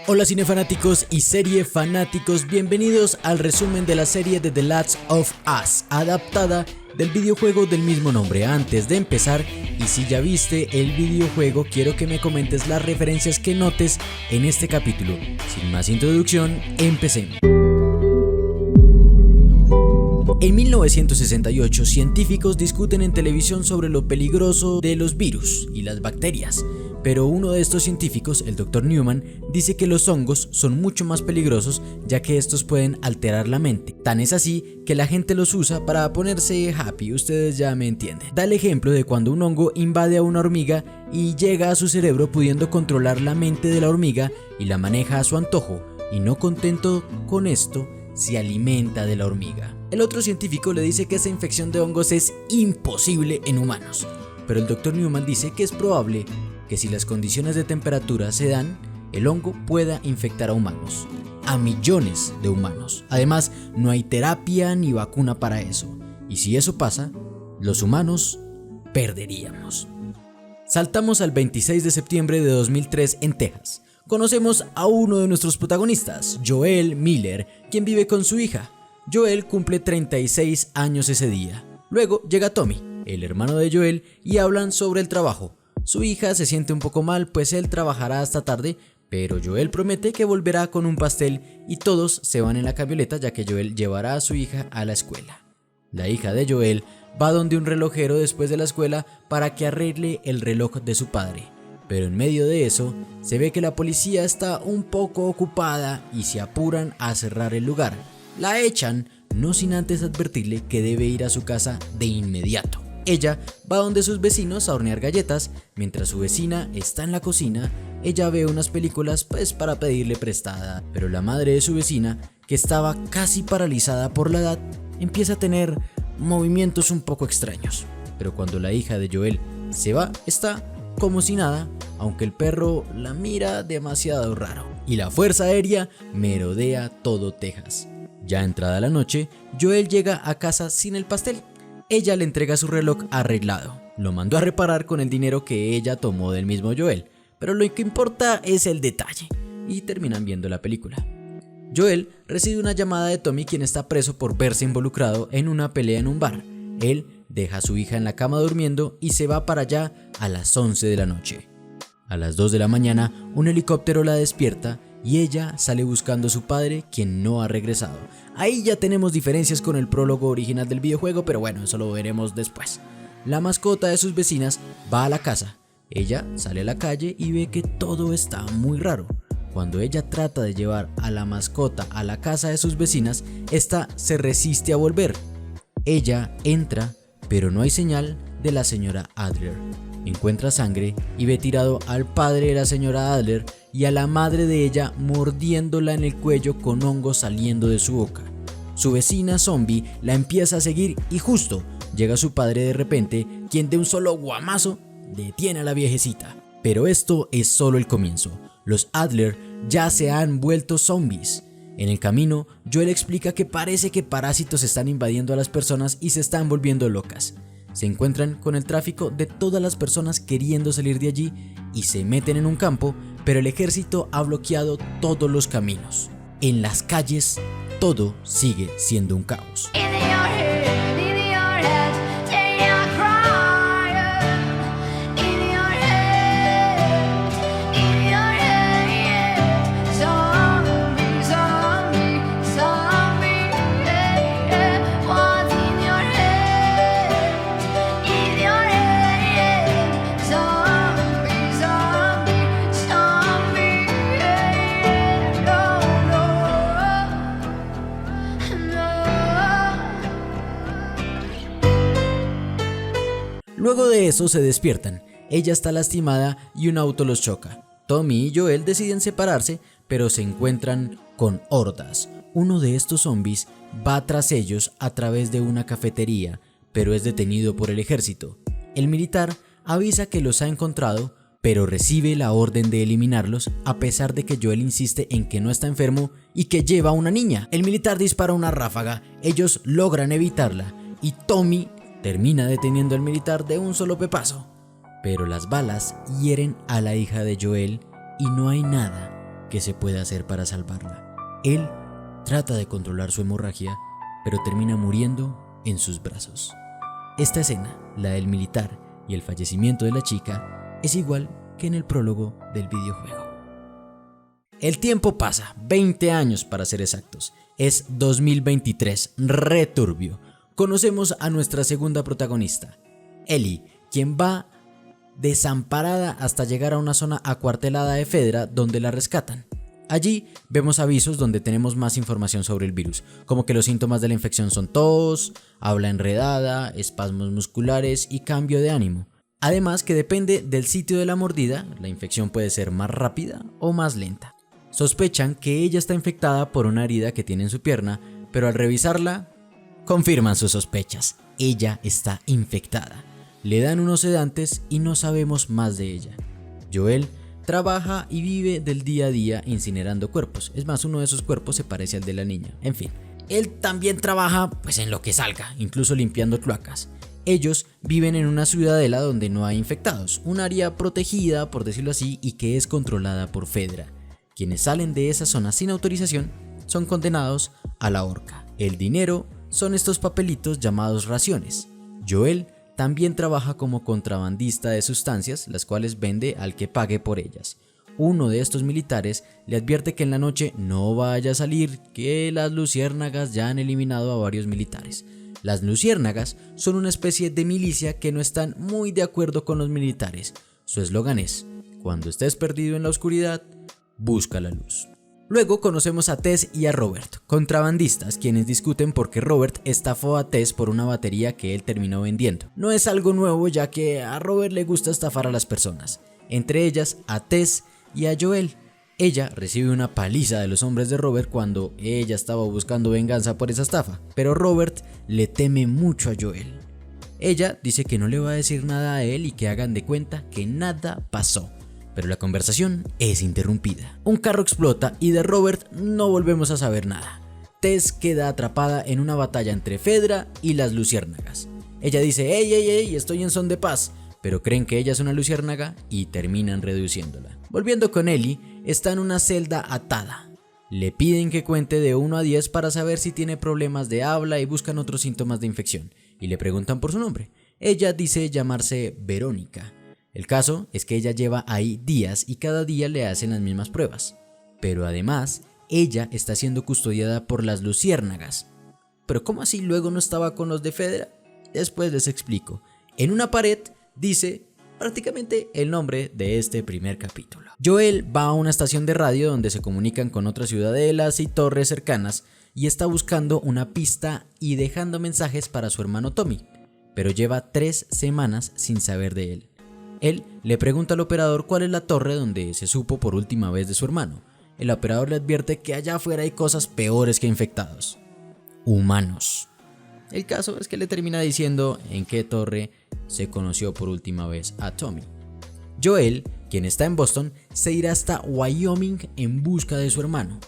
Hola cinefanáticos y serie fanáticos, bienvenidos al resumen de la serie de The Last of Us, adaptada del videojuego del mismo nombre. Antes de empezar, y si ya viste el videojuego, quiero que me comentes las referencias que notes en este capítulo. Sin más introducción, empecemos. En 1968, científicos discuten en televisión sobre lo peligroso de los virus y las bacterias, pero uno de estos científicos, el Dr. Newman, dice que los hongos son mucho más peligrosos ya que estos pueden alterar la mente. Tan es así que la gente los usa para ponerse happy, ustedes ya me entienden. Da el ejemplo de cuando un hongo invade a una hormiga y llega a su cerebro pudiendo controlar la mente de la hormiga y la maneja a su antojo, y no contento con esto, se alimenta de la hormiga. El otro científico le dice que esa infección de hongos es imposible en humanos, pero el Dr. Newman dice que es probable que si las condiciones de temperatura se dan, el hongo pueda infectar a humanos, a millones de humanos. Además, no hay terapia ni vacuna para eso, y si eso pasa, los humanos perderíamos. Saltamos al 26 de septiembre de 2003 en Texas. Conocemos a uno de nuestros protagonistas, Joel Miller, quien vive con su hija. Joel cumple 36 años ese día. Luego llega Tommy, el hermano de Joel, y hablan sobre el trabajo. Su hija se siente un poco mal, pues él trabajará hasta tarde, pero Joel promete que volverá con un pastel y todos se van en la camioneta ya que Joel llevará a su hija a la escuela. La hija de Joel va donde un relojero después de la escuela para que arregle el reloj de su padre, pero en medio de eso se ve que la policía está un poco ocupada y se apuran a cerrar el lugar. La echan, no sin antes advertirle que debe ir a su casa de inmediato. Ella va donde sus vecinos a hornear galletas, mientras su vecina está en la cocina. Ella ve unas películas para pedirle prestada, pero la madre de su vecina, que estaba casi paralizada por la edad, empieza a tener movimientos un poco extraños. Pero cuando la hija de Joel se va, está como si nada, aunque el perro la mira demasiado raro, y la fuerza aérea merodea todo Texas. Ya entrada la noche, Joel llega a casa sin el pastel. Ella le entrega su reloj arreglado. Lo mandó a reparar con el dinero que ella tomó del mismo Joel, pero lo que importa es el detalle, y terminan viendo la película. Joel recibe una llamada de Tommy, quien está preso por verse involucrado en una pelea en un bar. Él deja a su hija en la cama durmiendo y se va para allá a las 11 de la noche. A las 2 de la mañana, un helicóptero la despierta y ella sale buscando a su padre, quien no ha regresado. Ahí ya tenemos diferencias con el prólogo original del videojuego, pero bueno, eso lo veremos después. La mascota de sus vecinas va a la casa. Ella sale a la calle y ve que todo está muy raro. Cuando ella trata de llevar a la mascota a la casa de sus vecinas, esta se resiste a volver. Ella entra, pero no hay señal de la señora Adler. Encuentra sangre y ve tirado al padre de la señora Adler y a la madre de ella mordiéndola en el cuello con hongos saliendo de su boca. Su vecina zombie la empieza a seguir y justo llega su padre de repente, quien de un solo guamazo detiene a la viejecita. Pero esto es solo el comienzo. Los Adler ya se han vuelto zombies. En el camino, Joel explica que parece que parásitos están invadiendo a las personas y se están volviendo locas. Se encuentran con el tráfico de todas las personas queriendo salir de allí y se meten en un campo, pero el ejército ha bloqueado todos los caminos. En las calles, todo sigue siendo un caos. Luego de eso se despiertan. Ella está lastimada y un auto los choca. Tommy y Joel deciden separarse, pero se encuentran con hordas. Uno de estos zombies va tras ellos a través de una cafetería, pero es detenido por el ejército. El militar avisa que los ha encontrado, pero recibe la orden de eliminarlos a pesar de que Joel insiste en que no está enfermo y que lleva a una niña. El militar dispara una ráfaga, ellos logran evitarla y Tommy termina deteniendo al militar de un solo pepazo. Pero las balas hieren a la hija de Joel y no hay nada qué se puede hacer para salvarla. Él trata de controlar su hemorragia, pero termina muriendo en sus brazos. Esta escena, la del militar y el fallecimiento de la chica, es igual que en el prólogo del videojuego. El tiempo pasa, 20 años para ser exactos. Es 2023, re turbio. Conocemos a nuestra segunda protagonista, Ellie, quien va desamparada hasta llegar a una zona acuartelada de Fedra donde la rescatan. Allí vemos avisos donde tenemos más información sobre el virus, como que los síntomas de la infección son tos, habla enredada, espasmos musculares y cambio de ánimo. Además que depende del sitio de la mordida, la infección puede ser más rápida o más lenta. Sospechan que ella está infectada por una herida que tiene en su pierna, pero al revisarla, confirman sus sospechas. Ella está infectada. Le dan unos sedantes y no sabemos más de ella. Joel trabaja y vive del día a día incinerando cuerpos. Es más, uno de esos cuerpos se parece al de la niña. En fin, él también trabaja pues en lo que salga, incluso limpiando cloacas. Ellos viven en una ciudadela donde no hay infectados, un área protegida, por decirlo así, y que es controlada por Fedra. Quienes salen de esa zona sin autorización son condenados a la horca. El dinero son estos papelitos llamados raciones. Joel también trabaja como contrabandista de sustancias, las cuales vende al que pague por ellas. Uno de estos militares le advierte que en la noche no vaya a salir, que las luciérnagas ya han eliminado a varios militares. Las luciérnagas son una especie de milicia que no están muy de acuerdo con los militares. Su eslogan es: cuando estés perdido en la oscuridad, busca la luz. Luego conocemos a Tess y a Robert, contrabandistas, quienes discuten porque Robert estafó a Tess por una batería que él terminó vendiendo. No es algo nuevo, ya que a Robert le gusta estafar a las personas, entre ellas a Tess y a Joel. Ella recibe una paliza de los hombres de Robert cuando ella estaba buscando venganza por esa estafa, pero Robert le teme mucho a Joel. Ella dice que no le va a decir nada a él y que hagan de cuenta que nada pasó. Pero la conversación es interrumpida. Un carro explota y de Robert no volvemos a saber nada. Tess queda atrapada en una batalla entre Fedra y las luciérnagas. Ella dice: ey, estoy en son de paz, pero creen que ella es una luciérnaga y terminan reduciéndola. Volviendo con Ellie, está en una celda atada. Le piden que cuente de 1 a 10 para saber si tiene problemas de habla y buscan otros síntomas de infección, y le preguntan por su nombre. Ella dice llamarse Verónica. El caso es que ella lleva ahí días y cada día le hacen las mismas pruebas. Pero además, ella está siendo custodiada por las luciérnagas. ¿Pero cómo así luego no estaba con los de Fedra? Después les explico. En una pared dice prácticamente el nombre de este primer capítulo. Joel va a una estación de radio donde se comunican con otras ciudadelas y torres cercanas y está buscando una pista y dejando mensajes para su hermano Tommy, pero lleva 3 semanas sin saber de él. Él le pregunta al operador cuál es la torre donde se supo por última vez de su hermano. El operador le advierte que allá afuera hay cosas peores que infectados: humanos. El caso es que le termina diciendo en qué torre se conoció por última vez a Tommy. Joel, quien está en Boston, se irá hasta Wyoming en busca de su hermano.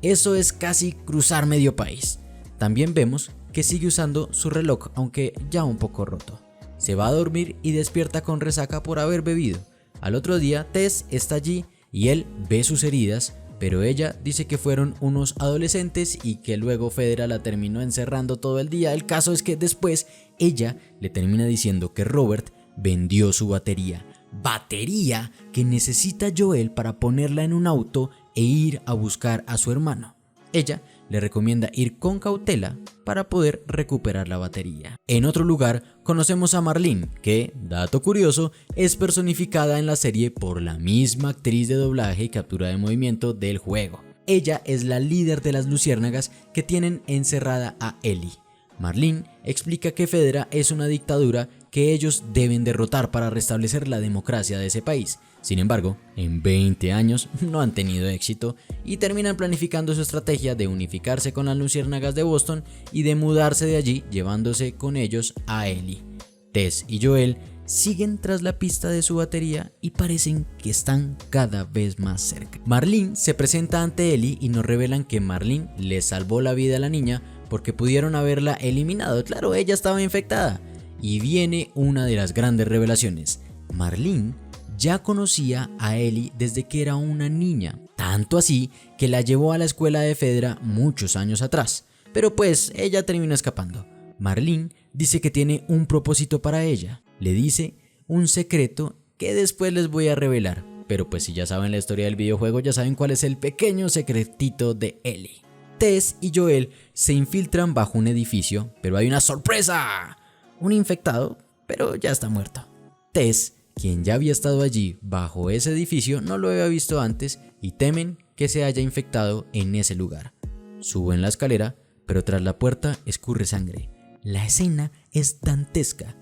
Eso es casi cruzar medio país. También vemos que sigue usando su reloj, aunque ya un poco roto. Se va a dormir y despierta con resaca por haber bebido. Al otro día, Tess está allí y él ve sus heridas, pero ella dice que fueron unos adolescentes y que luego Fedra la terminó encerrando todo el día. El caso es que después ella le termina diciendo que Robert vendió su batería que necesita Joel para ponerla en un auto e ir a buscar a su hermano. Ella le recomienda ir con cautela para poder recuperar la batería. En otro lugar conocemos a Marlene, que, dato curioso, es personificada en la serie por la misma actriz de doblaje y captura de movimiento del juego. Ella es la líder de las luciérnagas que tienen encerrada a Ellie. Marlene explica que Fedra es una dictadura que ellos deben derrotar para restablecer la democracia de ese país. Sin embargo, en 20 años no han tenido éxito y terminan planificando su estrategia de unificarse con las luciérnagas de Boston y de mudarse de allí, llevándose con ellos a Ellie. Tess y Joel siguen tras la pista de su batería y parecen que están cada vez más cerca. Marlene se presenta ante Ellie y nos revelan que Marlene le salvó la vida a la niña porque pudieron haberla eliminado. Claro, ella estaba infectada. Y viene una de las grandes revelaciones. Marlene ya conocía a Ellie desde que era una niña. tanto así que la llevó a la escuela de Fedra muchos años atrás, pero pues ella terminó escapando. Marlene dice que tiene un propósito para ella, le dice un secreto que después les voy a revelar, pero pues si ya saben la historia del videojuego ya saben cuál es el pequeño secretito de Ellie. Tess y Joel se infiltran bajo un edificio, pero hay una sorpresa, un infectado, pero ya está muerto. Tess, quien ya había estado allí bajo ese edificio, no lo había visto antes y temen que se haya infectado en ese lugar. Suben la escalera, pero tras la puerta escurre sangre. La escena es dantesca,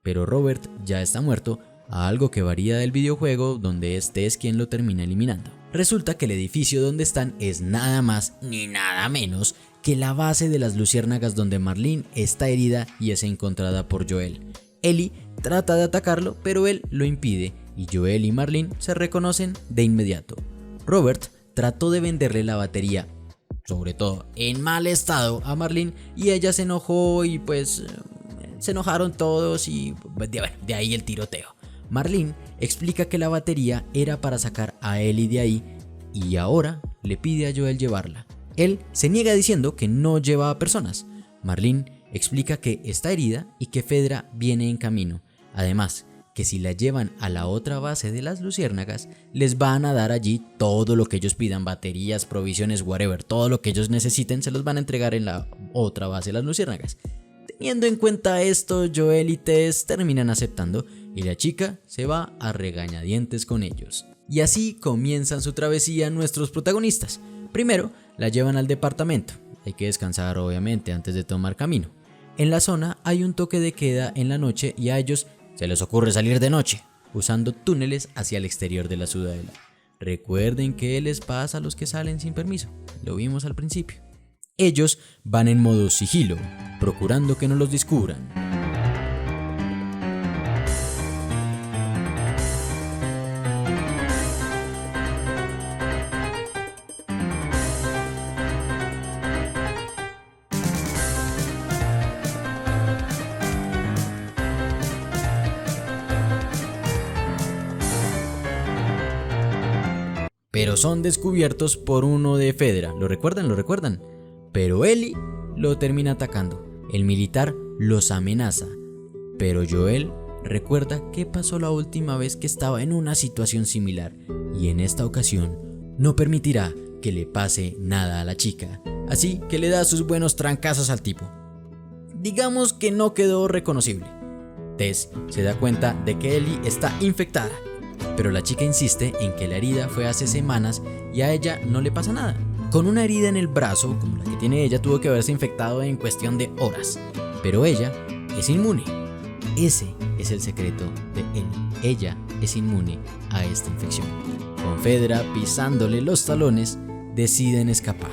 pero Robert ya está muerto, algo que varía del videojuego donde es Tess quien lo termina eliminando. Resulta que el edificio donde están es nada más ni nada menos que la base de las luciérnagas donde Marlene está herida y es encontrada por Joel. Ellie trata de atacarlo, pero él lo impide y Joel y Marlene se reconocen de inmediato. Robert trató de venderle la batería, sobre todo en mal estado, a Marlene y ella se enojó y pues se enojaron todos y de ahí el tiroteo. Marlene explica que la batería era para sacar a Ellie de ahí y ahora le pide a Joel llevarla. Él se niega diciendo que no lleva a personas. Marlene explica que está herida y que Fedra viene en camino. Además, que si la llevan a la otra base de las luciérnagas, les van a dar allí todo lo que ellos pidan, baterías, provisiones, whatever, todo lo que ellos necesiten se los van a entregar en la otra base de las luciérnagas. Teniendo en cuenta esto, Joel y Tess terminan aceptando y la chica se va a regañadientes con ellos. Y así comienzan su travesía nuestros protagonistas. Primero, la llevan al departamento. Hay que descansar obviamente antes de tomar camino. En la zona hay un toque de queda en la noche y a ellos se les ocurre salir de noche, usando túneles hacia el exterior de la ciudadela. Recuerden qué les pasa a los que salen sin permiso, lo vimos al principio. Ellos van en modo sigilo, procurando que no los descubran. Pero son descubiertos por uno de Fedra, ¿lo recuerdan? Pero Ellie lo termina atacando. El militar los amenaza, pero Joel recuerda qué pasó la última vez que estaba en una situación similar y en esta ocasión no permitirá que le pase nada a la chica, así que le da sus buenos trancazos al tipo. Digamos que no quedó reconocible. Tess se da cuenta de que Ellie está infectada, pero la chica insiste en que la herida fue hace semanas y a ella no le pasa nada. Con una herida en el brazo, como la que tiene ella, tuvo que haberse infectado en cuestión de horas. Pero ella es inmune. Ese es el secreto de Ellie. Ella es inmune a esta infección. Con Fedra pisándole los talones, deciden escapar.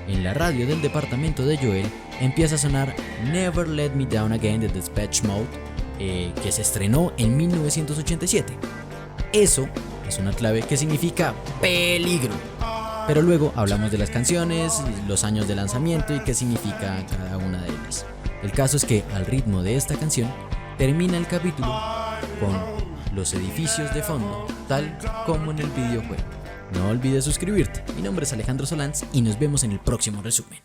En la radio del departamento de Joel empieza a sonar Never Let Me Down Again de Depeche Mode, que se estrenó en 1987. Eso es una clave que significa peligro. Pero luego hablamos de las canciones, los años de lanzamiento y qué significa cada una de ellas. El caso es que al ritmo de esta canción termina el capítulo con los edificios de fondo, tal como en el videojuego. No olvides suscribirte. Mi nombre es Alejandro Solans y nos vemos en el próximo resumen.